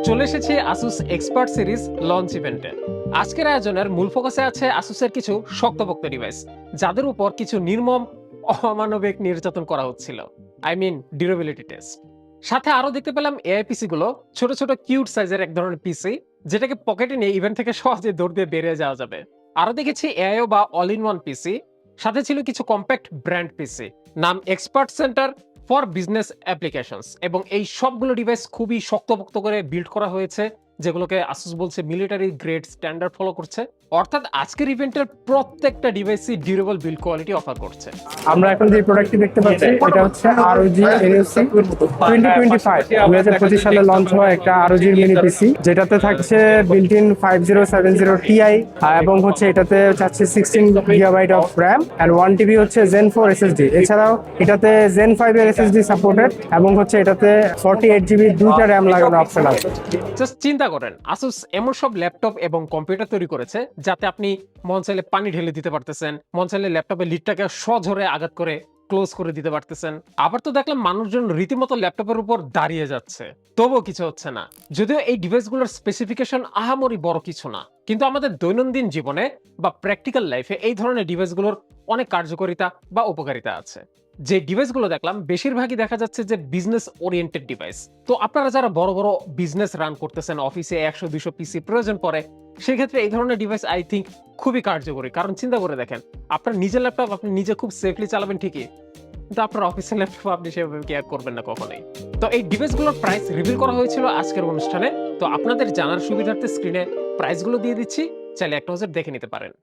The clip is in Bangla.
চলে এসেছি আসুস এক্সপার্ট সিরিজ লঞ্চ ইভেন্টে। আজকের আয়োজনের মূল ফোকাসে আছে আসুসের কিছু শক্তপোক্ত ডিভাইস, যাদের উপর কিছু নির্মম অমানবিক নির্যাতন করা হচ্ছিল। I mean durability test. সাথে আরো দেখতে পেলাম এআই পিসি গুলো, ছোট ছোট কিউট সাইজের এক ধরনের পিসি, যেটাকে পকেটে নিয়ে ইভেন্ট থেকে সহজে দৌড় দিয়ে বেরিয়ে যাওয়া যাবে। আরো দেখেছি এআইও বা অল ইন ওয়ান পিসি, সাথে ছিল কিছু কম্প্যাক্ট ব্র্যান্ড পিসি, নাম expert centre for business applications. এবং এই সবগুলো ডিভাইস খুবই শক্তপোক্ত করে বিল্ড করা হয়েছে, যেগুলোকে আসুস বলছে মিলিটারি গ্রেড স্ট্যান্ডার্ড ফলো করছে। অর্থাৎ আজকের ইভেন্টের প্রত্যেকটা ডিভাইসই ডিউরেবল বিল্ড কোয়ালিটি অফার করছে। আমরা এখন যে প্রোডাক্টটি দেখতে পাচ্ছি এটা হচ্ছে ROG NUC 2025 2025 সালে লঞ্চ হওয়া একটা ROG মিনি পিসি, যেটাতে থাকছে বিল্ট ইন 5070 Ti এবং হচ্ছে এটাতে চাচ্ছে 16 GB of RAM and 1 TB হচ্ছে Zen 4 SSD। এছাড়াও এটাতে Zen 5 এর SSD সাপোর্টেড এবং হচ্ছে এটাতে 48 GB দুইটা RAM লাগানো অপশন আছে। জাস্ট চিন্তা করেন, আসুস এমন সব ল্যাপটপ এবং কম্পিউটার তৈরি করেছে যাতে আপনি মন চাইলে পানি ঢেলে দিতে পারতেছেন, মন চাইলে ল্যাপটপের লিডটাকে সজোরে আঘাত করে ক্লোজ করে দিতে পারতেছেন। আবার তো দেখলাম মানুষজন রীতিমতো ল্যাপটপের উপর দাঁড়িয়ে যাচ্ছে, তবুও কিছু হচ্ছে না। যদিও এই ডিভাইসগুলোর স্পেসিফিকেশন আহামরি বড় কিছু না, কিন্তু আমাদের দৈনন্দিন জীবনে বা প্র্যাকটিক্যাল লাইফে এই ধরনের ডিভাইসগুলোর অনেক কার্যকারিতা বা উপকারিতা আছে। যে ডিভাইসগুলো দেখলাম বেশিরভাগই দেখা যাচ্ছে যে বিজনেস ওরিয়েন্টেড ডিভাইস। তো আপনারা যারা বড় বড় বিজনেস রান করতেছেন, অফিসে 100-200 পিসি প্রয়োজন পড়ে, সেক্ষেত্রে এই ধরনের ডিভাইস আই থিঙ্ক খুবই কার্যকরী। কারণ চিন্তা করে দেখেন, আপনার নিজের ল্যাপটপ আপনি নিজে খুব সেফলি চালাবেন ঠিকই, কিন্তু আপনার অফিসের ল্যাপটপ আপনি সেভাবে কেয়ার করবেন না কখনোই। তো এই ডিভাইসগুলোর প্রাইস রিভিল করা হয়েছিল আজকের অনুষ্ঠানে। তো আপনাদের জানার সুবিধার্থে স্ক্রিনে প্রাইসগুলো দিয়ে দিচ্ছি, চাইলে একটা নজর দেখে নিতে পারেন।